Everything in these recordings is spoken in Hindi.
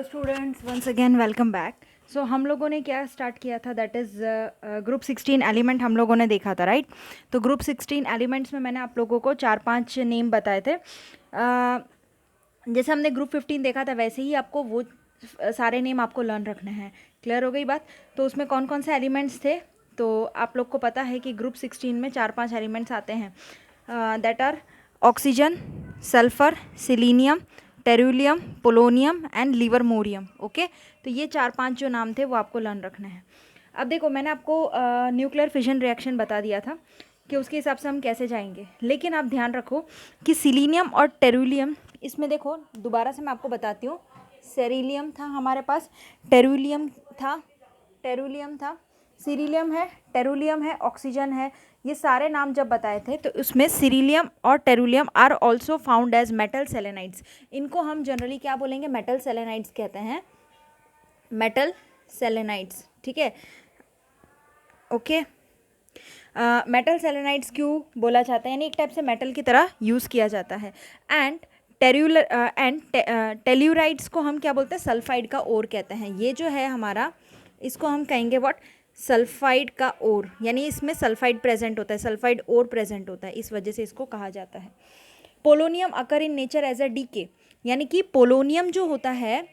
Hello students, once again welcome back. So हम लोगों ने क्या स्टार्ट किया था, दैट इज़ ग्रुप 16 एलिमेंट हम लोगों ने देखा था, राइट। तो ग्रुप 16 एलिमेंट्स में मैंने आप लोगों को 4-5 नेम बताए थे। जैसे हमने ग्रुप 15 देखा था वैसे ही आपको वो सारे नेम आपको लर्न रखने हैं। क्लियर हो गई बात। तो उसमें कौन कौन से एलिमेंट्स थे, तो आप लोग को पता है कि ग्रुप 16 में 4-5 एलिमेंट्स आते हैं, that are oxygen, sulphur, selenium, tellurium, polonium and livermorium. Okay, तो ये 4-5 जो नाम थे वो आपको लर्न रखने हैं। अब देखो, मैंने आपको न्यूक्लियर फिजन रिएक्शन बता दिया था कि उसके हिसाब से हम कैसे जाएंगे, लेकिन आप ध्यान रखो कि सिलीनियम और टेरुलियम, इसमें देखो दोबारा से मैं आपको बताती हूँ। सेरिलियम था हमारे पास, टेरुलियम था, सिरीलियम है, टेरुलियम है, ऑक्सीजन है। ये सारे नाम जब बताए थे तो उसमें सिरीलियम और tellurium are also found as metal selenides. इनको हम जनरली क्या बोलेंगे, मेटल सेलेनाइड्स कहते हैं, मेटल सेलेनाइड्स। ठीक है, ओके। मेटल सेलेनाइड्स क्यों बोला जाता है, यानी एक टाइप से मेटल की तरह यूज़ किया जाता है। एंड टेल्यूराइड्स को हम क्या बोलते हैं, सल्फाइड का ओर कहते हैं। ये जो है हमारा, इसको हम कहेंगे व्हाट, सल्फाइड का ओर, यानी इसमें सल्फाइड प्रेजेंट होता है, सल्फाइड ओर प्रेजेंट होता है, इस वजह से इसको कहा जाता है। Polonium occur in nature as a decay, यानी कि पोलोनियम जो होता है,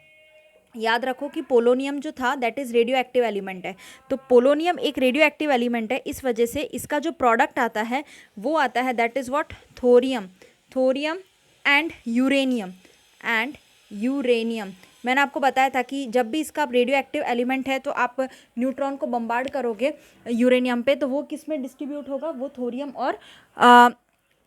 याद रखो कि पोलोनियम जो था that is radio active element है। तो पोलोनियम एक रेडियो एक्टिव एलिमेंट है, इस वजह से इसका जो प्रोडक्ट आता है वो आता है that is what, thorium and uranium. मैंने आपको बताया था कि जब भी इसका रेडियो एक्टिव एलिमेंट है तो आप न्यूट्रॉन को बम्बार्ड करोगे यूरेनियम पे, तो वो किस में डिस्ट्रीब्यूट होगा, वो थोरियम और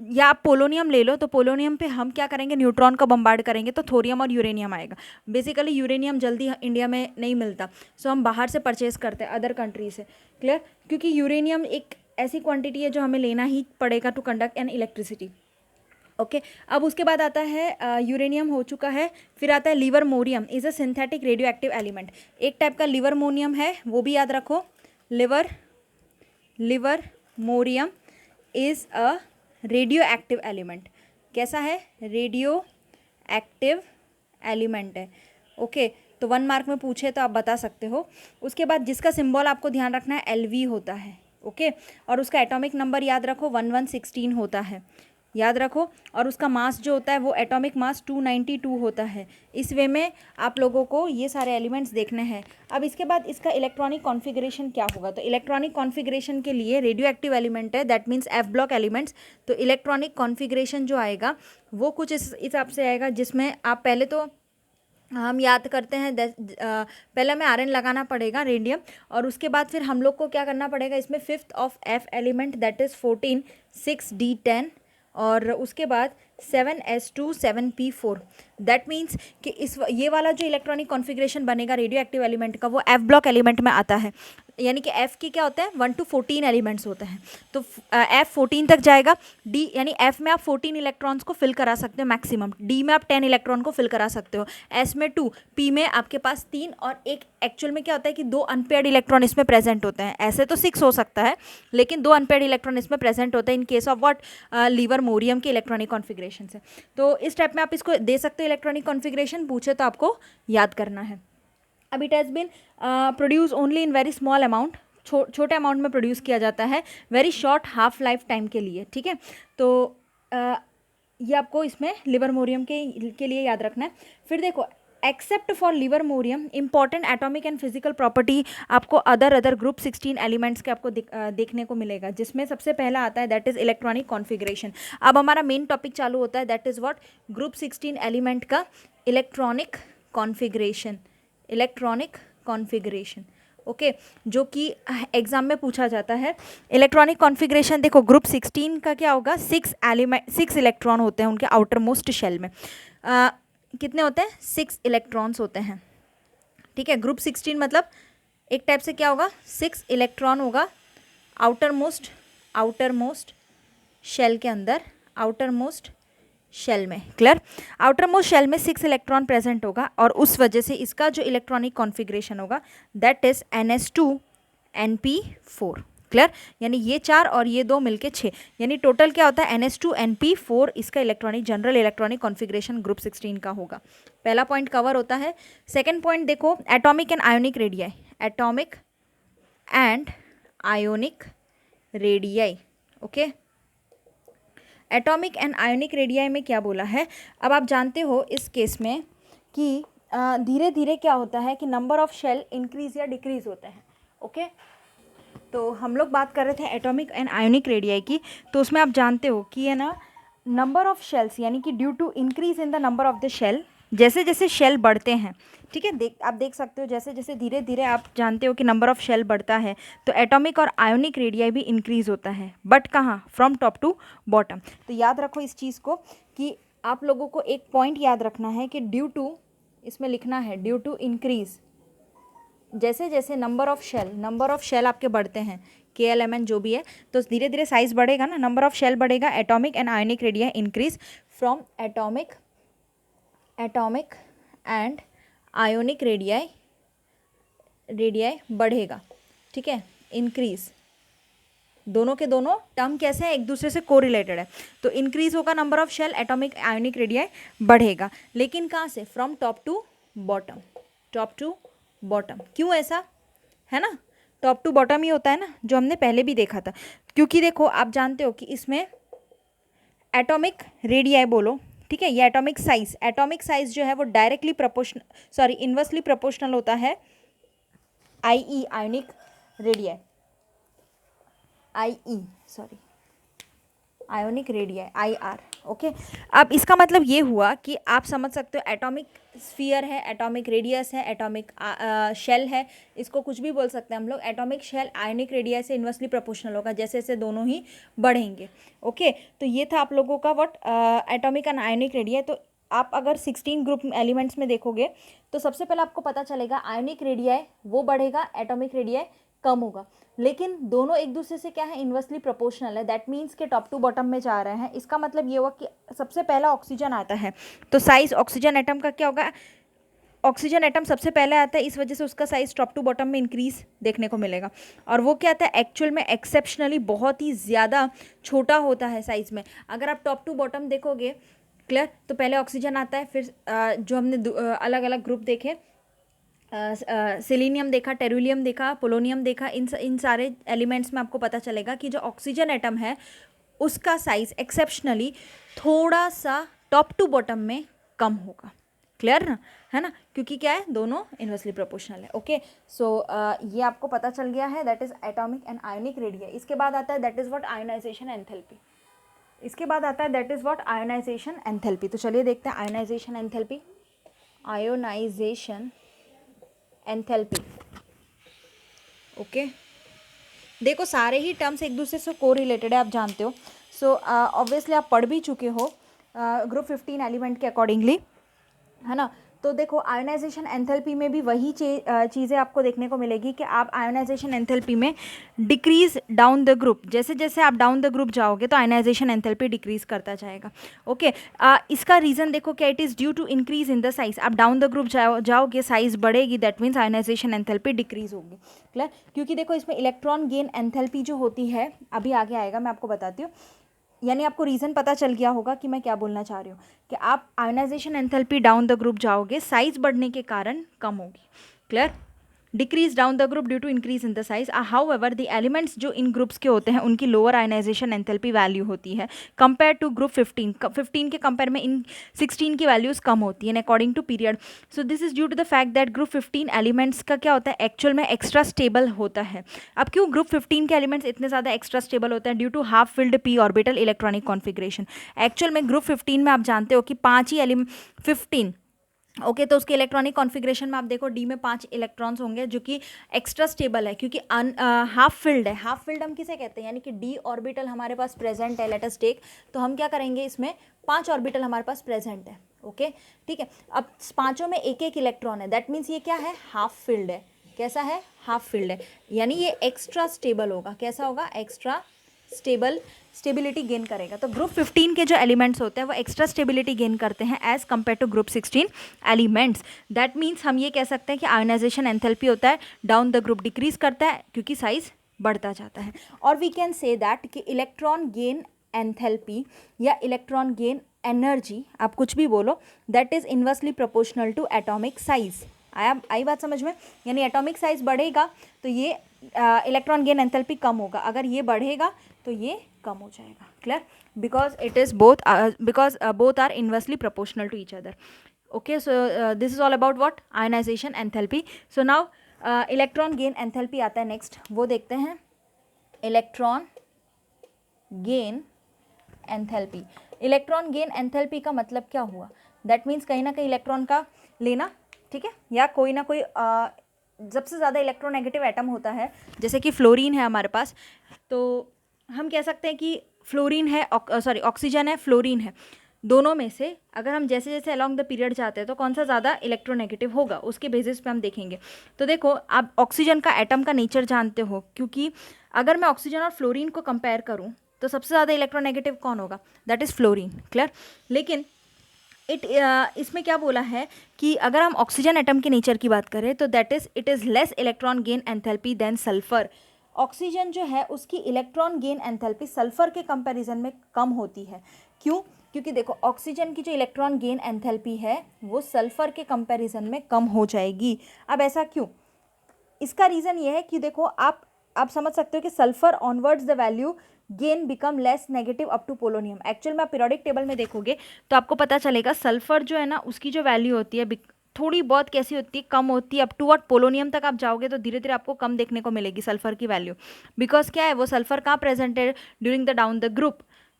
या आप पोलोनियम ले लो, तो पोलोनियम पे हम क्या करेंगे, न्यूट्रॉन को बम्बार्ड करेंगे तो थोरियम और यूरेनियम आएगा। बेसिकली यूरेनियम जल्दी इंडिया में नहीं मिलता, सो हम बाहर से परचेज करते हैं, अदर कंट्री से। क्लियर, क्योंकि यूरेनियम एक ऐसी क्वांटिटी है जो हमें लेना ही पड़ेगा to conduct an electricity. Okay, अब उसके बाद आता है यूरेनियम हो चुका है, फिर आता है livermorium, is a synthetic radio active element. एक टाइप का लिवरमोनियम है, वो भी याद रखो। Livermorium is a radioactive element. कैसा है, रेडियो एक्टिव एलिमेंट है। ओके, तो 1 मार्क में पूछे तो आप बता सकते हो। उसके बाद जिसका सिंबल आपको ध्यान रखना है, LV होता है। ओके, और उसका एटॉमिक नंबर याद रखो 1116 होता है, याद रखो। और उसका मास जो होता है वो एटॉमिक मास 292 होता है। इस वे में आप लोगों को ये सारे एलिमेंट्स देखने हैं। अब इसके बाद इसका इलेक्ट्रॉनिक कॉन्फ़िगरेशन क्या होगा, तो इलेक्ट्रॉनिक कॉन्फ़िगरेशन के लिए रेडियो एक्टिव एलिमेंट है, that means F block elements. तो इलेक्ट्रॉनिक कॉन्फ़िगरेशन जो आएगा वो कुछ इस हिसाब से आएगा, जिसमें आप पहले तो हम याद करते हैं, पहले हमें Rn लगाना पड़ेगा, रेडियम, और उसके बाद फिर हम लोग को क्या करना पड़ेगा, इसमें 5th of F element that is 14 6d10, और उसके बाद 7s2 7p4। दैट मीन्स कि ये वाला जो इलेक्ट्रॉनिक कॉन्फ़िगरेशन बनेगा रेडियो एक्टिव एलिमेंट का, वो F ब्लॉक एलिमेंट में आता है। यानी कि F के क्या होते हैं, 1 to 14 एलिमेंट्स होते हैं, तो F 14 तक जाएगा। D यानी F में आप 14 इलेक्ट्रॉन्स को फिल करा सकते हो मैक्सिमम, D में आप 10 इलेक्ट्रॉन को फिल करा सकते हो, S में 2, P में आपके पास 3, और एक एक्चुअल में क्या होता है कि 2 अनपेयर्ड इलेक्ट्रॉन इसमें प्रेजेंट होते हैं। ऐसे तो 6 हो सकता है, लेकिन 2 अनपेयर्ड इलेक्ट्रॉन इसमें प्रेजेंट होते हैं इन केस ऑफ व्हाट, लिवरमोरियम के इलेक्ट्रॉनिक कॉन्फ़िगरेशन से। तो इस टाइप में आप इसको दे सकते हो, इलेक्ट्रॉनिक कॉन्फ़िगरेशन पूछे तो आपको याद करना है। अब it has been produce only in very small amount, छोटे अमाउंट में प्रोड्यूस किया जाता है, very short half life time के लिए। ठीक है, तो ये आपको इसमें लिवरमोरियम के लिए याद रखना है। फिर देखो, except for livermorium important atomic and physical property आपको अदर ग्रुप 16 एलिमेंट्स के आपको देखने को मिलेगा, जिसमें सबसे पहला आता है दैट इज़ इलेक्ट्रॉनिक कॉन्फ़िगरेशन। अब हमारा मेन टॉपिक चालू होता है, that is what, group 16 element का इलेक्ट्रॉनिक कॉन्फ़िगरेशन। ओके, जो कि एग्जाम में पूछा जाता है। इलेक्ट्रॉनिक कॉन्फ़िगरेशन देखो, ग्रुप 16 का क्या होगा, 6 इलेक्ट्रॉन होते हैं उनके आउटर मोस्ट शेल में। कितने होते हैं, 6 इलेक्ट्रॉन्स होते हैं। ठीक है, ग्रुप 16 मतलब एक टाइप से क्या होगा, 6 इलेक्ट्रॉन होगा आउटर मोस्ट शेल के अंदर, आउटर मोस्ट शेल में। क्लियर, आउटर मोस्ट शेल में 6 इलेक्ट्रॉन प्रेजेंट होगा, और उस वजह से इसका जो इलेक्ट्रॉनिक कॉन्फ़िगरेशन होगा दैट इज NS2Np4। क्लियर, यानी ये 4 और ये 2 मिलके 6, यानी टोटल क्या होता है, NS2Np4 इसका जनरल इलेक्ट्रॉनिक कॉन्फ़िगरेशन ग्रुप 16 का होगा। पहला पॉइंट कवर होता है। सेकेंड पॉइंट देखो, atomic and ionic radii, atomic and ionic radii. Okay, atomic and ionic radii में क्या बोला है, अब आप जानते हो इस केस में कि धीरे धीरे क्या होता है कि नंबर ऑफ शेल इंक्रीज या डिक्रीज होते हैं। ओके, तो हम लोग बात कर रहे थे एटॉमिक एंड आयोनिक रेडियाई की, तो उसमें आप जानते हो कि है ना, नंबर ऑफ शेल्स यानी कि due to increase in the number of the shell, जैसे जैसे शेल बढ़ते हैं, ठीक है, आप देख सकते हो जैसे जैसे धीरे धीरे आप जानते हो कि नंबर ऑफ शेल बढ़ता है तो एटॉमिक और आयोनिक रेडियाई भी इंक्रीज होता है, बट कहाँ, फ्रॉम टॉप टू बॉटम। तो याद रखो इस चीज़ को कि आप लोगों को एक पॉइंट याद रखना है कि ड्यू टू, इसमें लिखना है ड्यू टू इंक्रीज, जैसे जैसे नंबर ऑफ शेल आपके बढ़ते हैं, KLMN जो भी है, तो धीरे धीरे साइज बढ़ेगा ना, नंबर ऑफ शेल बढ़ेगा, atomic and ionic radii increase from atomic and ionic radii बढ़ेगा, ठीक है, इंक्रीज। दोनों के दोनों टर्म कैसे हैं, एक दूसरे से कोरिलेटेड है। तो इंक्रीज होगा number of shell, atomic ionic radii बढ़ेगा, लेकिन कहाँ से, फ्रॉम टॉप टू बॉटम। क्यों ऐसा है ना, टॉप टू बॉटम ही होता है ना, जो हमने पहले भी देखा था, क्योंकि देखो आप जानते हो कि इसमें एटॉमिक रेडियाई बोलो, ठीक है, ये एटॉमिक साइज जो है वो डायरेक्टली इन्वर्सली प्रोपोर्शनल होता है IE ionic radii, ionic radii IR। Okay, अब इसका मतलब ये हुआ कि आप समझ सकते हो एटॉमिक स्फीयर है, एटॉमिक रेडियस है, एटॉमिक शेल है, इसको कुछ भी बोल सकते हैं हम लोग। एटॉमिक शेल आयोनिक रेडियस से इन्वर्सली प्रोपोर्शनल होगा, जैसे जैसे दोनों ही बढ़ेंगे। ओके, तो ये था आप लोगों का what atomic and ionic radii. तो आप अगर 16 ग्रुप एलिमेंट्स में देखोगे तो सबसे पहले आपको पता चलेगा आयोनिक रेडियाई वो बढ़ेगा, एटॉमिक रेडियाई कम होगा, लेकिन दोनों एक दूसरे से क्या है, इन्वर्सली प्रोपोर्शनल है। दैट मीन्स के टॉप टू बॉटम में जा रहे हैं। इसका मतलब ये हुआ कि सबसे पहला ऑक्सीजन आता है, तो साइज ऑक्सीजन एटम का क्या होगा, ऑक्सीजन एटम सबसे पहले आता है, इस वजह से उसका साइज टॉप टू बॉटम में इंक्रीज देखने को मिलेगा। और वो क्या आता है, एक्चुअल में एक्सेप्शनली बहुत ही ज़्यादा छोटा होता है साइज में। अगर आप टॉप टू बॉटम देखोगे, क्लियर, तो पहले ऑक्सीजन आता है, फिर जो हमने अलग अलग ग्रुप देखे, सेलेनियम देखा, टेरुलियम देखा, पोलोनियम देखा, इन सारे एलिमेंट्स में आपको पता चलेगा कि जो ऑक्सीजन एटम है उसका साइज एक्सेप्शनली थोड़ा सा टॉप टू बॉटम में कम होगा। क्लियर ना, है ना, क्योंकि क्या है, दोनों इन्वर्सली प्रोपोर्शनल है। ओके, सो ये आपको पता चल गया है, that is atomic and ionic radii. इसके बाद आता है that is what ionisation enthalpy. तो चलिए देखते हैं आयोनाइजेशन एंथैल्पी। ओके, देखो सारे ही टर्म्स एक दूसरे से कोरिलेटेड है, आप जानते हो। सो ऑब्वियसली आप पढ़ भी चुके हो ग्रुप 15 एलिमेंट के अकॉर्डिंगली, है ना। तो देखो आयोनाइजेशन एंथैल्पी में भी वही चीज़ें आपको देखने को मिलेगी कि आप आयोनाइजेशन एंथैल्पी में डिक्रीज डाउन द ग्रुप, जैसे जैसे आप डाउन द ग्रुप जाओगे तो आयोनाइजेशन एंथैल्पी डिक्रीज करता जाएगा। ओके, इसका रीज़न देखो क्या, it is due to increase in the size. आप डाउन द ग्रुप जाओगे, साइज बढ़ेगी, that means ionization enthalpy decrease होगी। क्लियर, क्योंकि देखो इसमें इलेक्ट्रॉन गेन एंथैल्पी जो होती है, अभी आगे आएगा, मैं आपको बताती हूँ। यानी आपको रीज़न पता चल गया होगा कि मैं क्या बोलना चाह रही हूँ, कि आप ionization enthalpy down the group जाओगे, साइज बढ़ने के कारण कम होगी। Clear, decrease down the group due to increase in the size. However the elements जो इन ग्रुप्स के होते हैं उनकी लोअर आयोनाइजेशन एंथैल्पी वैल्यू होती है कंपेयर टू ग्रुप 15 के कंपेयर में इन 16 की वैल्यूज़ कम होती है according to period. So this is due to the fact that group 15 elements का क्या होता है, एक्चुअल में एक्स्ट्रा स्टेबल होता है। अब क्यों ग्रुप 15 के एलिमेंट्स इतने ज़्यादा एक्स्ट्रा स्टेबल होते हैं, due to half filled p orbital electronic configuration. Actual में ग्रुप 15 में आप जानते हो कि 5 ही एलिमेंट 15, ओके, तो उसके इलेक्ट्रॉनिक कॉन्फ़िगरेशन में आप देखो डी में 5 इलेक्ट्रॉन्स होंगे, जो कि एक्स्ट्रा स्टेबल है क्योंकि हाफ फिल्ड है। हाफ फिल्ड हम किसे कहते हैं, यानी कि डी ऑर्बिटल हमारे पास प्रेजेंट है, लेट अस टेक, तो हम क्या करेंगे, इसमें 5 ऑर्बिटल हमारे पास प्रेजेंट है। ओके, ठीक है, अब पाँचों में एक एक इलेक्ट्रॉन है, दैट मीन्स ये क्या है, हाफ फिल्ड है। कैसा है, हाफ फिल्ड है, यानी ये एक्स्ट्रा स्टेबल होगा। कैसा होगा, एक्स्ट्रा स्टेबिलिटी गेन करेगा। तो ग्रुप 15 के जो एलिमेंट्स होते हैं वो एक्स्ट्रा स्टेबिलिटी गेन करते हैं as compare to group 16 elements. That means हम ये कह सकते हैं कि आयोनाइजेशन एंथैल्पी होता है डाउन द ग्रुप डिक्रीज करता है क्योंकि साइज बढ़ता जाता है। और वी कैन से दैट कि इलेक्ट्रॉन गेन एंथैल्पी या इलेक्ट्रॉन गेन एनर्जी, आप कुछ भी बोलो, that is inversely proportional to atomic size. आई बात समझ में? यानी एटॉमिक साइज बढ़ेगा तो ये इलेक्ट्रॉन गेन एंथैल्पी कम होगा, अगर ये बढ़ेगा तो ये कम हो जाएगा। Clear? Because it is both are inversely proportional to each other. Okay, so this is all about what? Ionization enthalpy. So now electron gain enthalpy आता है नेक्स्ट, वो देखते हैं। Electron gain enthalpy, electron gain enthalpy का मतलब क्या हुआ? दैट मीन्स कहीं ना कहीं इलेक्ट्रॉन का लेना, ठीक है, या कोई ना कोई सबसे ज़्यादा इलेक्ट्रोनेगेटिव एटम होता है, जैसे कि फ्लोरीन है हमारे पास, तो हम कह सकते हैं कि फ्लोरीन है, ऑक्सीजन है, फ्लोरीन है, दोनों में से अगर हम जैसे जैसे अलॉन्ग द पीरियड जाते हैं तो कौन सा ज़्यादा इलेक्ट्रोनेगेटिव होगा, उसके बेसिस पे हम देखेंगे। तो देखो, आप ऑक्सीजन का एटम का नेचर जानते हो, क्योंकि अगर मैं ऑक्सीजन और फ्लोरीन को कंपेयर करूँ तो सबसे ज़्यादा इलेक्ट्रोनेगेटिव कौन होगा? That is fluorine. क्लियर? लेकिन इसमें क्या बोला है कि अगर हम ऑक्सीजन एटम के नेचर की बात करें तो that is it is less electron gain enthalpy than sulphur. Oxygen जो है उसकी इलेक्ट्रॉन गेन एंथैल्पी सल्फर के कंपैरिजन में कम होती है। क्यों? क्योंकि देखो, ऑक्सीजन की जो इलेक्ट्रॉन गेन एंथैल्पी है वो सल्फर के कंपैरिजन में कम हो जाएगी। अब ऐसा क्यों? इसका रीज़न ये है कि देखो, आप समझ सकते हो कि sulphur onwards the value gain become less negative up to polonium. Actual में आप पीरियोडिक टेबल में देखोगे तो आपको पता चलेगा सल्फर जो है ना, उसकी जो वैल्यू होती है थोड़ी बहुत कैसी होती है, कम होती है। Up to what? पोलोनियम तक आप जाओगे तो धीरे धीरे आपको कम देखने को मिलेगी सल्फर की वैल्यू, बिकॉज क्या है, वो सल्फर कहाँ प्रेजेंट है? During the down the group.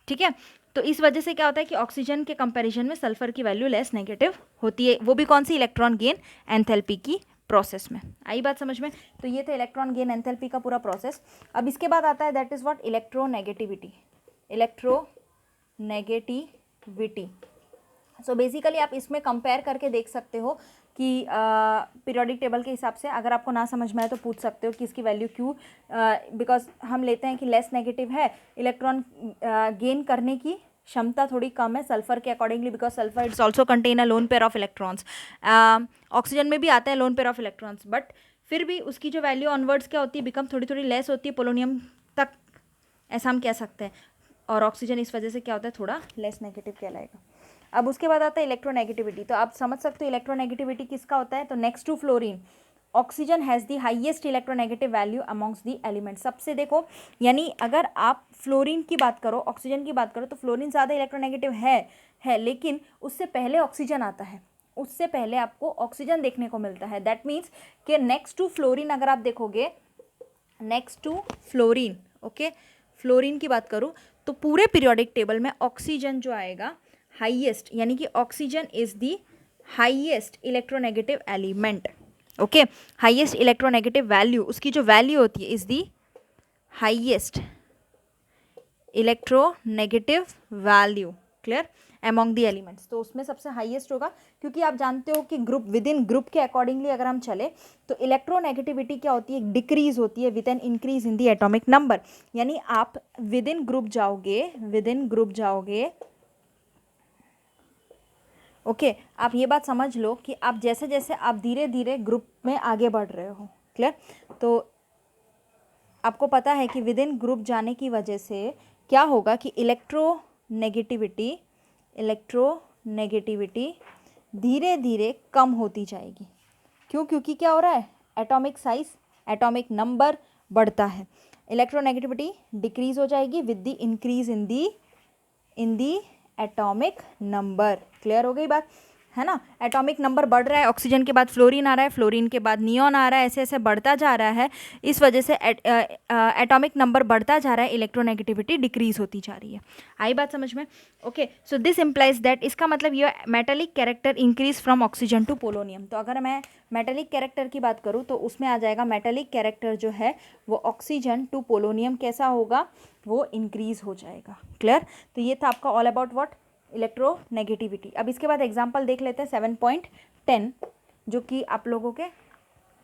ठीक है, तो इस वजह से क्या होता है कि ऑक्सीजन के कंपैरिजन में सल्फर की वैल्यू लेस नेगेटिव होती है, वो भी कौन सी? इलेक्ट्रॉन गेन एंथैल्पी की प्रोसेस में। आई बात समझ में? तो ये थे इलेक्ट्रॉन गेन एंथैल्पी का पूरा प्रोसेस। अब इसके बाद आता है that is what? Electronegativity. Electronegativity, so basically आप इसमें कंपेयर करके देख सकते हो कि पीरियोडिक टेबल के हिसाब से, अगर आपको ना समझ में आए तो पूछ सकते हो कि इसकी वैल्यू क्यों, बिकॉज हम लेते हैं कि लेस नेगेटिव है, इलेक्ट्रॉन गेन करने की क्षमता थोड़ी कम है सल्फर के accordingly, because sulphur it's also contain a lone pair of electrons. Oxygen में भी आता है lone pair of electrons, but फिर भी उसकी जो वैल्यू ऑनवर्ड्स क्या होती है? बिकम थोड़ी थोड़ी लेस होती है पोलोनियम तक, ऐसा हम कह सकते हैं। और ऑक्सीजन इस वजह से क्या होता है? थोड़ा लेस नेगेटिव कहलाएगा। अब उसके बाद आता है इलेक्ट्रोनेगेटिविटी। तो आप समझ सकते हो इलेक्ट्रोनेगेटिविटी किसका होता है? तो next to fluorine, oxygen has the highest electronegative value amongst the element. सबसे देखो, यानी अगर आप फ्लोरीन की बात करो, ऑक्सीजन की बात करो, तो फ्लोरीन ज़्यादा इलेक्ट्रोनेगेटिव है, लेकिन उससे पहले ऑक्सीजन आता है, उससे पहले आपको ऑक्सीजन देखने को मिलता है। दैट मीन्स कि नेक्स्ट टू फ्लोरीन अगर आप देखोगे, next to fluorine, okay, fluorine की बात करूँ तो पूरे पीरियोडिक टेबल में ऑक्सीजन जो आएगा हाईएस्ट, यानी कि oxygen is the highest electronegative element. Okay, highest electronegative value, उसकी जो वैल्यू होती है is the highest electronegative value. Clear? Among the elements, तो उसमें सबसे हाईएस्ट होगा, क्योंकि आप जानते हो कि ग्रुप विद इन ग्रुप के अकॉर्डिंगली अगर हम चले तो इलेक्ट्रोनेगेटिविटी क्या होती है? डिक्रीज होती है with an increase in the atomic number. यानी आप विद इन ग्रुप जाओगे, ओके, आप ये बात समझ लो कि आप जैसे जैसे आप धीरे धीरे ग्रुप में आगे बढ़ रहे हो। क्लियर? तो आपको पता है कि विद इन ग्रुप जाने की वजह से क्या होगा कि इलेक्ट्रोनेगेटिविटी धीरे धीरे कम होती जाएगी। क्यों? क्योंकि क्या हो रहा है? एटॉमिक साइज, एटॉमिक नंबर बढ़ता है, इलेक्ट्रोनेगेटिविटी डिक्रीज हो जाएगी with the increase in the atomic number. Clear हो गई बात? है ना? एटॉमिक नंबर बढ़ रहा है, ऑक्सीजन के बाद फ्लोरीन आ रहा है, फ्लोरीन के बाद नियॉन आ रहा है, ऐसे ऐसे बढ़ता जा रहा है। इस वजह से एटॉमिक नंबर बढ़ता जा रहा है, इलेक्ट्रोनेगेटिविटी डिक्रीज होती जा रही है। आई बात समझ में? Okay, so this implies that, इसका मतलब ये metallic character increase from oxygen to polonium. तो अगर मैं मेटेलिक कैरेक्टर की बात करूँ तो उसमें आ जाएगा मेटेलिक कैरेक्टर जो है वो ऑक्सीजन टू पोलोनियम कैसा होगा? वो इंक्रीज हो जाएगा। क्लियर? तो ये था आपका ऑल अबाउट व्हाट? इलेक्ट्रोनेगेटिविटी। अब इसके बाद एग्जांपल देख लेते हैं 7.10, जो कि आप लोगों के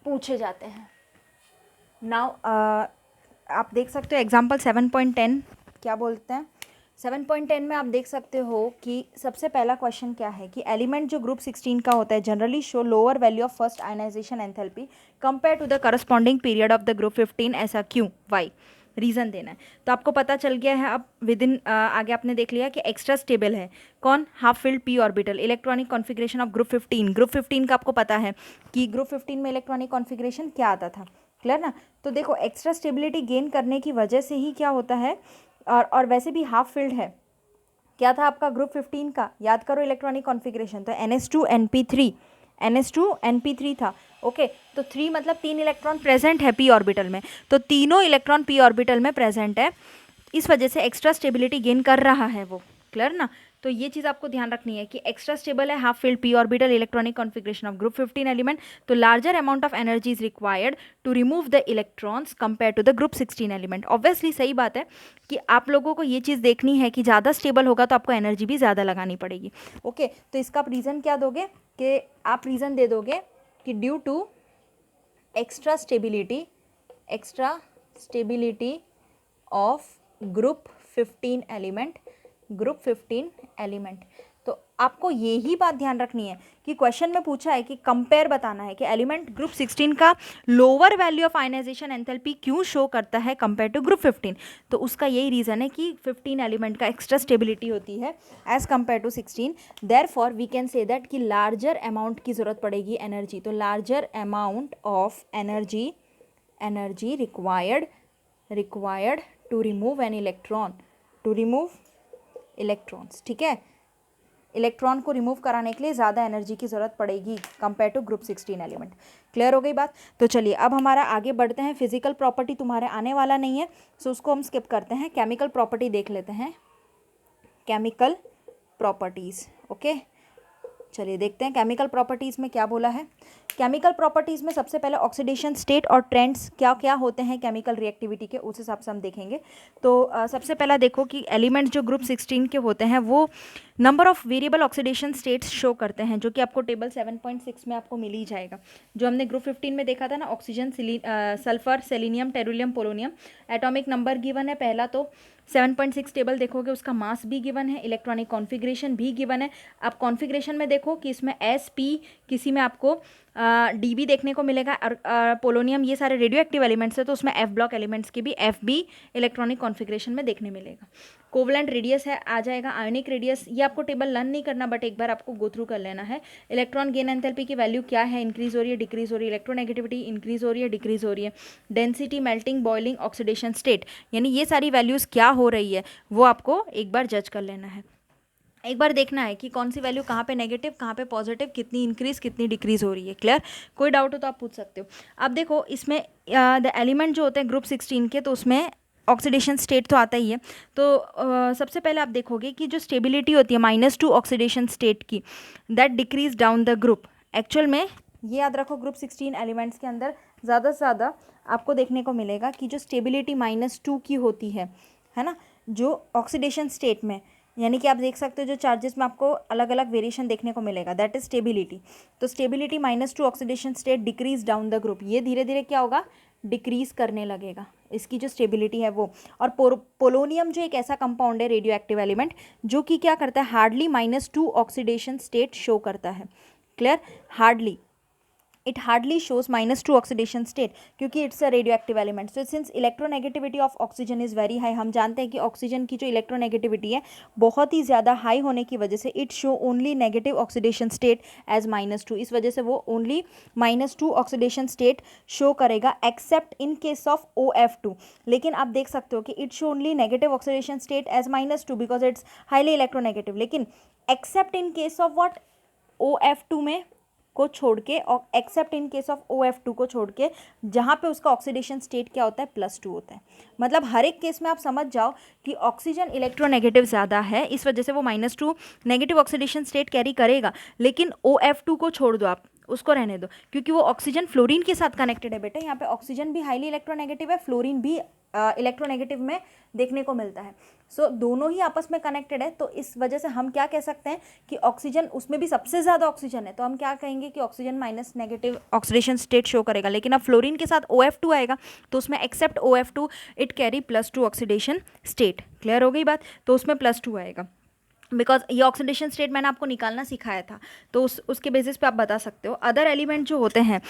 पूछे जाते हैं। नाउ आप देख सकते हो एग्जांपल 7.10 क्या बोलते हैं। 7.10 में आप देख सकते हो कि सबसे पहला क्वेश्चन क्या है कि एलिमेंट जो ग्रुप 16 का होता है generally show lower value of first ionization enthalpy compare to the corresponding period of the group 15। ऐसा क्यों? वाई? रीज़न देना है। तो आपको पता चल गया है। अब विद इन आगे आपने देख लिया कि एक्स्ट्रा स्टेबल है कौन, half filled P orbital, electronic configuration of group 15। Group 15 का आपको पता है कि ग्रुप 15 में इलेक्ट्रॉनिक कॉन्फ़िगरेशन क्या आता था, क्लियर ना। तो देखो एक्स्ट्रा स्टेबिलिटी गेन करने की वजह से ही क्या होता है, और वैसे भी हाफ फिल्ड है, क्या था आपका ग्रुप 15 का, याद करो इलेक्ट्रॉनिक कॉन्फ़िगरेशन, तो NH2 NP3 था। ओके, तो 3 मतलब 3 इलेक्ट्रॉन प्रेजेंट है पी ऑर्बिटल में, तो तीनों इलेक्ट्रॉन पी ऑर्बिटल में प्रेजेंट है, इस वजह से एक्स्ट्रा स्टेबिलिटी गेन कर रहा है वो, क्लियर ना। तो ये चीज़ आपको ध्यान रखनी है कि एक्स्ट्रा स्टेबल है half filled P orbital electronic configuration of group 15 element, तो larger amount of energy is required to remove the electrons compare to the group 16 element. Obviously सही बात है कि आप लोगों को ये चीज़ देखनी है कि ज़्यादा स्टेबल होगा तो आपको एनर्जी भी ज़्यादा लगानी पड़ेगी। ओके, तो इसका आप रीज़न क्या दोगे कि आप रीज़न दे दोगे कि due to extra stability of group 15 element. तो आपको यही बात ध्यान रखनी है कि क्वेश्चन में पूछा है कि कंपेयर बताना है कि एलिमेंट ग्रुप 16 का lower value of ionization enthalpy क्यों शो करता है कंपेयर टू ग्रुप 15। तो उसका यही रीज़न है कि 15 एलिमेंट का एक्स्ट्रा स्टेबिलिटी होती है as compare to 16। Therefore we can say that कि लार्जर अमाउंट की ज़रूरत पड़ेगी एनर्जी, तो larger amount of energy required to remove an electrons, ठीक है। इलेक्ट्रॉन को रिमूव कराने के लिए ज़्यादा एनर्जी की ज़रूरत पड़ेगी compare to group 16 element. Clear हो गई बात। तो चलिए अब हमारा आगे बढ़ते हैं। फिजिकल प्रॉपर्टी तुम्हारे आने वाला नहीं है, सो उसको हम स्किप करते हैं। केमिकल प्रॉपर्टी देख लेते हैं, केमिकल प्रॉपर्टीज़। ओके, चलिए देखते हैं केमिकल प्रॉपर्टीज़ में क्या बोला है। केमिकल प्रॉपर्टीज़ में सबसे पहले ऑक्सीडेशन स्टेट और ट्रेंड्स क्या क्या होते हैं केमिकल रिएक्टिविटी के, उस हिसाब से हम देखेंगे। तो सबसे पहला देखो कि एलिमेंट जो ग्रुप 16 के होते हैं वो number of variable oxidation states show करते हैं, जो कि आपको टेबल 7.6 में आपको मिल ही जाएगा। जो हमने ग्रुप 15 में देखा था ना, oxygen, sulphur, selenium, tellurium, polonium, atomic number given है पहला, तो 7.6 टेबल देखोगे उसका मास भी गिवन है, इलेक्ट्रॉनिक कॉन्फ़िगरेशन भी गिवन है। आप कॉन्फ़िगरेशन में देखो कि इसमें SP, किसी में आपको DB देखने को मिलेगा, और पोलोनियम, ये सारे रेडियो एक्टिव एलिमेंट्स है, तो उसमें F ब्लॉक एलिमेंट्स की भी FB इलेक्ट्रॉनिक कॉन्फ़िगरेशन में देखने मिलेगा। कोवलेंट रेडियस है आ जाएगा, आयोनिक रेडियस, ये आपको टेबल लर्न नहीं करना बट एक बार आपको गो थ्रू कर लेना है। इलेक्ट्रॉन गेन एंथैल्पी की वैल्यू क्या है, इंक्रीज हो रही है, डिक्रीज हो रही है, इलेक्ट्रोनेगेटिविटी इंक्रीज हो रही है, डिक्रीज हो रही है, density, melting, boiling, oxidation state, यानी ये सारी वैल्यूज़ क्या हो रही है वो आपको एक बार जज कर लेना है। एक बार देखना है कि कौन सी वैल्यू कहाँ पे नेगेटिव, कहाँ पे पॉजिटिव, कितनी इंक्रीज कितनी डिक्रीज हो रही है। क्लियर, कोई डाउट हो तो आप पूछ सकते हो। अब देखो इसमें द एलिमेंट जो होते हैं ग्रुप 16 के, तो उसमें ऑक्सीडेशन स्टेट तो आता ही है। तो सबसे पहले आप देखोगे कि जो स्टेबिलिटी होती है -2 ऑक्सीडेशन स्टेट की, that decrease down the group. Actual में ये याद रखो, ग्रुप 16 एलिमेंट्स के अंदर ज़्यादा से ज़्यादा आपको देखने को मिलेगा कि जो स्टेबिलिटी -2 की होती है ना, जो ऑक्सीडेशन स्टेट में, यानी कि आप देख सकते हो जो चार्जेस में आपको अलग अलग वेरिएशन देखने को मिलेगा, दैट इज स्टेबिलिटी। तो stability -2 oxidation state decrease down the group, ये धीरे धीरे क्या होगा, डिक्रीज करने लगेगा इसकी जो स्टेबिलिटी है वो। और पोलोनियम जो एक ऐसा कंपाउंड है रेडियो एक्टिव एलिमेंट, जो कि क्या करता है, हार्डली -2 ऑक्सीडेशन स्टेट शो करता है। Clear, hardly, it hardly shows -2 oxidation state, क्योंकि it's a radioactive element. So since electronegativity of oxygen is very high, हम जानते हैं कि ऑक्सीजन की जो इलेक्ट्रोनेगेटिविटी है बहुत ही ज़्यादा हाई होने की वजह से it show only negative oxidation state as -2। इस वजह से वो ओनली -2 ऑक्सीडेशन स्टेट शो करेगा, except in case of OF2। लेकिन आप देख सकते हो कि it show only negative oxidation state as -2 because it's highly electronegative. लेकिन except in case of what, OF2 में को छोड़ के, और accept in case of OF2 को छोड़ के, जहाँ पे उसका ऑक्सीडेशन स्टेट क्या होता है, +2 होता है। मतलब हर एक केस में आप समझ जाओ कि ऑक्सीजन इलेक्ट्रोनेगेटिव ज़्यादा है, इस वजह से वो -2 नेगेटिव ऑक्सीडेशन स्टेट कैरी करेगा। लेकिन OF2 को छोड़ दो, आप उसको रहने दो, क्योंकि वो ऑक्सीजन फ्लोरीन के साथ कनेक्टेड है बेटे। यहाँ पे ऑक्सीजन भी हाईली इलेक्ट्रोनेगेटिव है, फ्लोरीन भी इलेक्ट्रोनेगेटिव में देखने को मिलता है। सो दोनों ही आपस में कनेक्टेड है, तो इस वजह से हम क्या कह सकते हैं कि ऑक्सीजन, उसमें भी सबसे ज़्यादा ऑक्सीजन है, तो हम क्या कहेंगे कि oxygen -negative oxidation state show करेगा। लेकिन अब फ्लोरीन के साथ OF2 आएगा, तो उसमें except OF2 it carry +2 oxidation state. Clear हो गई बात, तो उसमें +2 आएगा। बिकॉज ये ऑक्सीडेशन स्टेट मैंने आपको निकालना सिखाया था, तो उसके बेसिस पे आप बता सकते हो। अदर एलिमेंट जो होते हैं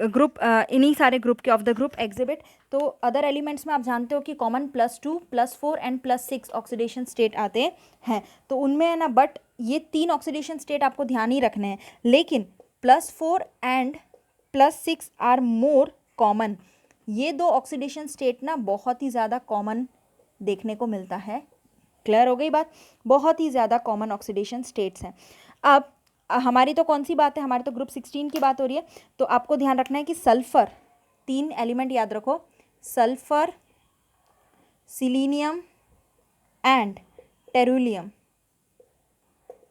ग्रुप, इन्हीं सारे ग्रुप के ऑफ द ग्रुप एग्जिबिट, तो अदर एलिमेंट्स में आप जानते हो कि कॉमन +2 +4 एंड +6 ऑक्सीडेशन स्टेट आते हैं। तो उनमें है ना, बट ये 3 ऑक्सीडेशन स्टेट आपको ध्यान ही रखने हैं, लेकिन +4 एंड +6 आर मोर कॉमन। ये 2 ऑक्सीडेशन स्टेट ना बहुत ही ज़्यादा कॉमन देखने को मिलता है। क्लियर हो गई बात? बहुत ही ज़्यादा कॉमन ऑक्सीडेशन स्टेट्स हैं। अब हमारी तो कौन सी बात है, हमारी तो ग्रुप 16 की बात हो रही है। तो आपको ध्यान रखना है कि सल्फर, 3 एलिमेंट याद रखो, सल्फर, सिलीनियम एंड टेरुलियम,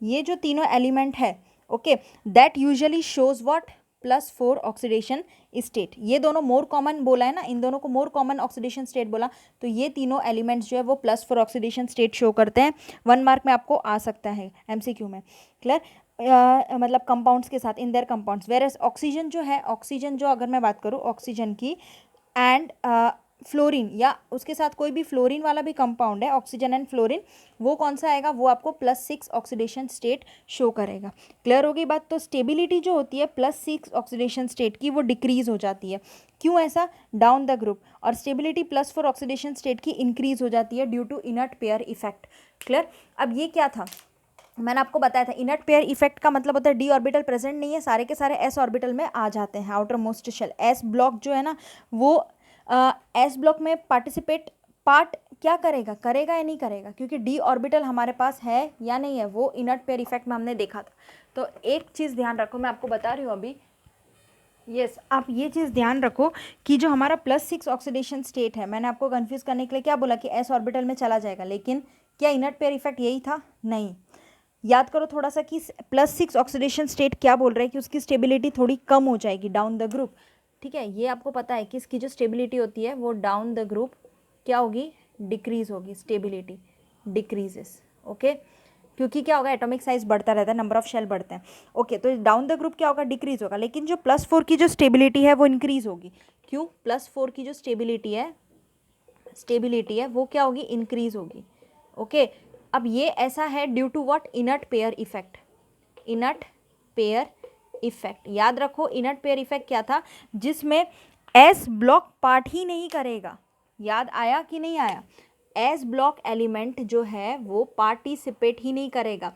ये जो तीनों एलिमेंट है, okay, that usually shows what, +4 oxidation state. ये दोनों मोर कॉमन बोला है ना, इन दोनों को मोर कॉमन ऑक्सीडेशन स्टेट बोला, तो ये तीनों एलिमेंट्स जो है वो +4 ऑक्सीडेशन स्टेट शो करते हैं। 1 मार्क में आपको आ सकता है MCQ में। क्लियर? मतलब कंपाउंड्स के साथ, in their compounds, where oxygen जो है, ऑक्सीजन जो अगर मैं बात करूँ ऑक्सीजन की एंड फ्लोरीन या उसके साथ कोई भी फ्लोरीन वाला भी कंपाउंड है, ऑक्सीजन एंड फ्लोरीन, वो कौन सा आएगा, वो आपको +6 ऑक्सीडेशन स्टेट शो करेगा। क्लियर हो गई बात? तो स्टेबिलिटी जो होती है +6 ऑक्सीडेशन स्टेट की, वो डिक्रीज हो जाती है। क्यों ऐसा? Down the group. और स्टेबिलिटी +4 ऑक्सीडेशन स्टेट की इंक्रीज हो जाती है due to inert pair effect. Clear? अब ये क्या था, मैंने आपको बताया था, इनर्ट पेयर इफेक्ट का मतलब होता है डी ऑर्बिटल प्रेजेंट नहीं है, सारे के सारे एस ऑर्बिटल में आ जाते हैं। Outermost shell S block जो है ना, वो एस ब्लॉक में पार्ट क्या करेगा, करेगा या नहीं करेगा, क्योंकि डी ऑर्बिटल हमारे पास है या नहीं है, वो इनर्ट पेयर इफेक्ट में हमने देखा था। तो एक चीज़ ध्यान रखो, मैं आपको बता रही हूँ अभी, यस आप ये चीज़ ध्यान रखो कि जो हमारा +6 ऑक्सीडेशन स्टेट है, मैंने आपको कंफ्यूज करने के लिए क्या बोला कि एस ऑर्बिटल में चला जाएगा, लेकिन क्या इनर्ट पेयर इफेक्ट यही था? नहीं। याद करो थोड़ा सा कि +6 ऑक्सीडेशन स्टेट क्या बोल रहे हैं कि उसकी स्टेबिलिटी थोड़ी कम हो जाएगी डाउन द ग्रुप। ठीक है, ये आपको पता है कि इसकी जो स्टेबिलिटी होती है वो डाउन द ग्रुप क्या होगी, डिक्रीज होगी, स्टेबिलिटी डिक्रीजेस। ओके, क्योंकि क्या होगा, एटॉमिक साइज बढ़ता रहता है, नंबर ऑफ शेल बढ़ते हैं। ओके, तो डाउन द ग्रुप क्या होगा, डिक्रीज होगा, लेकिन जो +4 की जो स्टेबिलिटी है वो इंक्रीज होगी। क्यों? +4 की जो स्टेबिलिटी है वो क्या होगी, इंक्रीज होगी। ओके, अब ये ऐसा है due to what, inert pair effect. Inert pair effect याद रखो, इनर्ट पेयर इफेक्ट क्या था, जिसमें एस ब्लॉक पार्ट ही नहीं करेगा। याद आया कि नहीं आया? एस ब्लॉक एलिमेंट जो है वो पार्टिसिपेट ही नहीं करेगा।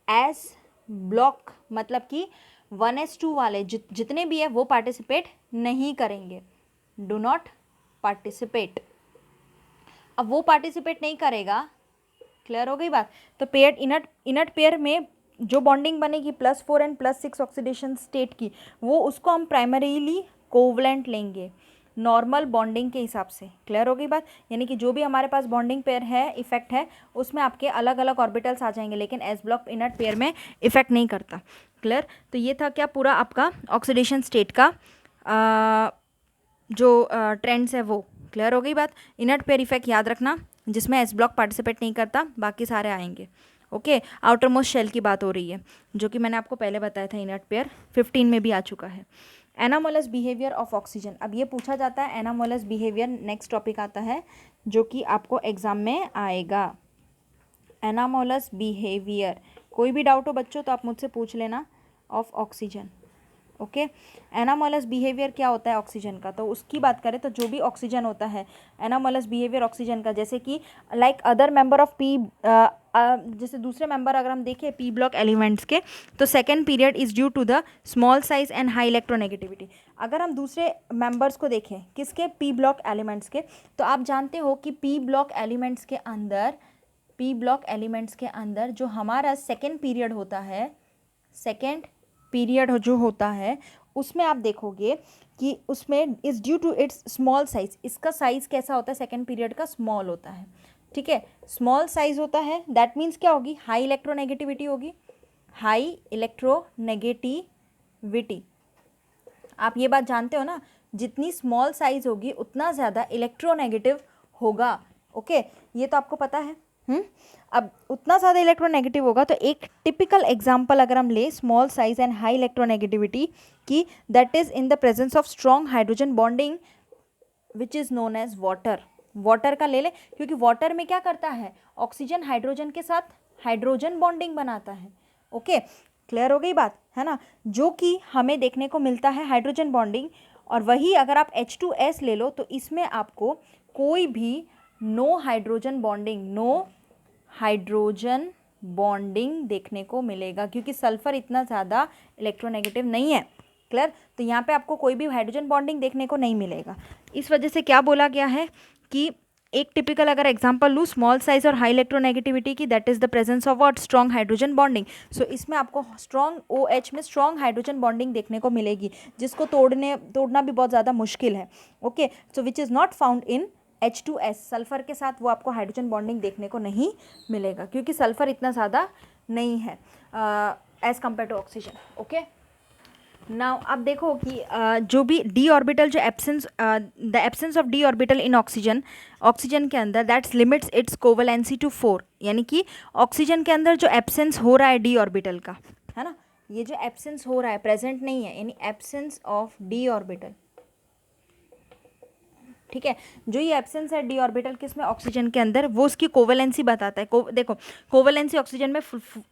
एस ब्लॉक मतलब कि 1s2 वाले जितने भी है वो पार्टिसिपेट नहीं करेंगे, डू नॉट पार्टिसिपेट। अब वो पार्टिसिपेट नहीं करेगा, क्लियर हो गई बात? तो पेयर इनर्ट पेयर में जो बॉन्डिंग बनेगी +4 एंड +6 ऑक्सीडेशन स्टेट की, वो उसको हम प्राइमरीली कोवलेंट लेंगे नॉर्मल बॉन्डिंग के हिसाब से। क्लियर हो गई बात? यानी कि जो भी हमारे पास बॉन्डिंग पेयर है, इफेक्ट है, उसमें आपके अलग अलग ऑर्बिटल्स आ जाएंगे, लेकिन एस ब्लॉक इनर्ट पेयर में इफेक्ट नहीं करता। क्लियर? तो ये था क्या पूरा आपका ऑक्सीडेशन स्टेट का जो ट्रेंड्स है वो। क्लियर हो गई बात? इनर्ट पेयर इफेक्ट याद रखना, जिसमें एस ब्लॉक पार्टिसिपेट नहीं करता, बाकी सारे आएंगे। ओके, आउटर मोस्ट शेल की बात हो रही है, जो कि मैंने आपको पहले बताया था, इनर्ट पेयर 15 में भी आ चुका है। एनामोलस बिहेवियर ऑफ ऑक्सीजन, अब ये पूछा जाता है एनामोलस बिहेवियर, नेक्स्ट टॉपिक आता है जो कि आपको एग्जाम में आएगा। एनामोलस बिहेवियर, कोई भी डाउट हो बच्चों तो आप मुझसे पूछ लेना, of oxygen. Okay, anomalous behaviour क्या होता है ऑक्सीजन का, तो उसकी बात करें तो जो भी ऑक्सीजन होता है, एनामोलस बिहेवियर ऑक्सीजन का, जैसे कि like other member of P, जैसे दूसरे मेंबर अगर हम देखें पी ब्लॉक एलिमेंट्स के, तो second period is due to the small size and high electronegativity. अगर हम दूसरे मेंबर्स को देखें किसके, पी ब्लॉक एलिमेंट्स के, तो आप जानते हो कि पी ब्लॉक एलिमेंट्स के अंदर जो हमारा सेकेंड पीरियड होता है, सेकेंड पीरियड जो होता है, उसमें आप देखोगे कि उसमें is due to its small size, इसका साइज कैसा होता है, सेकेंड पीरियड का स्मॉल होता है। ठीक है, स्मॉल साइज होता है, दैट मीन्स क्या होगी, हाई इलेक्ट्रोनेगेटिविटी होगी, हाई इलेक्ट्रोनेगेटिविटी। आप ये बात जानते हो ना, जितनी स्मॉल साइज होगी उतना ज़्यादा इलेक्ट्रोनेगेटिव होगा। ओके, ये तो आपको पता है। अब उतना ज़्यादा इलेक्ट्रोनेगेटिव होगा, तो एक टिपिकल एग्जांपल अगर हम ले small size and high electronegativity की, that is in the presence of strong hydrogen bonding which is known as water. Water का ले ले, क्योंकि वाटर में क्या करता है, ऑक्सीजन हाइड्रोजन के साथ हाइड्रोजन बॉन्डिंग बनाता है। ओके, क्लियर हो गई बात, है ना, जो कि हमें देखने को मिलता है हाइड्रोजन बॉन्डिंग। और वही अगर आप H2S ले लो तो इसमें आपको कोई भी नो हाइड्रोजन बॉन्डिंग देखने को मिलेगा, क्योंकि सल्फर इतना ज़्यादा इलेक्ट्रोनेगेटिव नहीं है। क्लियर, तो यहाँ पे आपको कोई भी हाइड्रोजन बॉन्डिंग देखने को नहीं मिलेगा। इस वजह से क्या बोला गया है कि एक टिपिकल अगर एग्जांपल लूँ स्मॉल साइज और हाई इलेक्ट्रोनेगेटिविटी की, that is the presence of what, strong hydrogen bonding. So इसमें आपको स्ट्रॉन्ग OH में स्ट्रॉन्ग हाइड्रोजन बॉन्डिंग देखने को मिलेगी, जिसको तोड़ना भी बहुत ज़्यादा मुश्किल है। Okay, so which is not found in H2S, sulphur के साथ वो आपको हाइड्रोजन बॉन्डिंग देखने को नहीं मिलेगा, क्योंकि सल्फर इतना ज़्यादा नहीं है as compare to oxygen. Okay, now आप देखो कि जो भी डी ऑर्बिटल, जो the absence of D orbital in oxygen के अंदर, that's limits its covalency to 4, यानी कि ऑक्सीजन के अंदर जो एब्सेंस हो रहा है डी ऑर्बिटल का, है ना, ये जो एब्सेंस हो रहा है, प्रेजेंट नहीं है, यानी एब्सेंस ऑफ डी ऑर्बिटल, ठीक है, जो ये एब्सेंस है डी ऑर्बिटल किसमें, ऑक्सीजन के अंदर, वो उसकी कोवलेंसी बताता है। देखो कोवलेंसी ऑक्सीजन में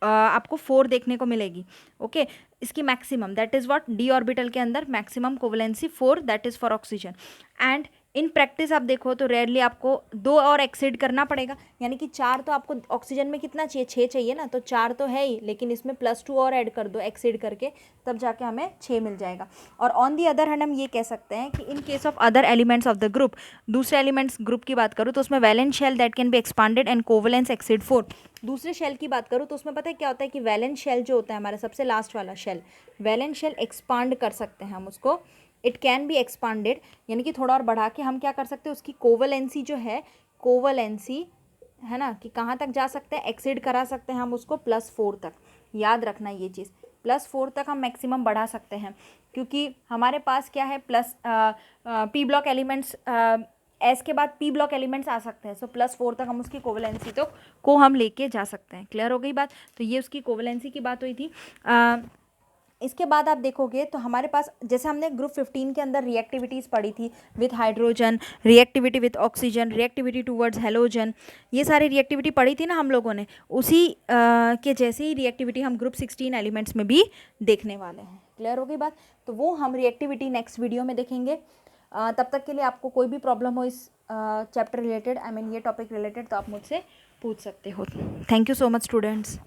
आपको 4 देखने को मिलेगी। ओके, इसकी maximum, that is what, D orbital के अंदर maximum covalency 4, that is for oxygen. And in practice आप देखो तो रेयरली आपको 2 और एक्सीड करना पड़ेगा, यानी कि 4 तो आपको ऑक्सीजन में कितना चाहिए, 6 चाहिए ना, तो 4 तो है ही, लेकिन इसमें +2 और ऐड कर दो एक्सीड करके, तब जाके हमें 6 मिल जाएगा। और ऑन दी अदर हैंड हम ये कह सकते हैं कि in case of other elements of the group, दूसरे एलिमेंट्स ग्रुप की बात करूँ तो उसमें valence shell that can be expanded and covalence exceed 4। दूसरे शेल की बात करूँ तो उसमें पता है क्या होता है कि वैलेंस शेल जो होता है हमारा सबसे लास्ट वाला शेल, वैलेंस शेल एक्सपांड कर सकते हैं हम उसको, इट कैन बी एक्सपांडेड, यानी कि थोड़ा और बढ़ा के हम क्या कर सकते हैं, उसकी कोवलेंसी जो है, कोवलेंसी है ना, कि कहाँ तक जा सकते हैं, एक्सीड करा सकते हैं हम उसको +4 तक। याद रखना ये चीज़, +4 तक हम मैक्सिमम बढ़ा सकते हैं, क्योंकि हमारे पास क्या है, plus P block elements, S के बाद पी ब्लॉक एलिमेंट्स आ सकते हैं। सो +4 तक हम उसकी कोवलेंसी तो को हम लेके जा सकते हैं। क्लियर हो गई बात, तो ये उसकी कोवलेंसी की बात हुई थी। इसके बाद आप देखोगे तो हमारे पास, जैसे हमने ग्रुप 15 के अंदर रिएक्टिविटीज़ पढ़ी थी, with hydrogen, reactivity with oxygen, reactivity towards halogen, ये सारी रिएक्टिविटी पढ़ी थी ना हम लोगों ने, उसी के जैसे ही रिएक्टिविटी हम ग्रुप 16 एलिमेंट्स में भी देखने वाले हैं। क्लियर हो गई बात, तो वो हम रिएक्टिविटी नेक्स्ट वीडियो में देखेंगे। तब तक के लिए आपको कोई भी प्रॉब्लम हो इस चैप्टर रिलेटेड, आई मीन ये टॉपिक रिलेटेड, तो आप मुझसे पूछ सकते हो। Thank you so much students.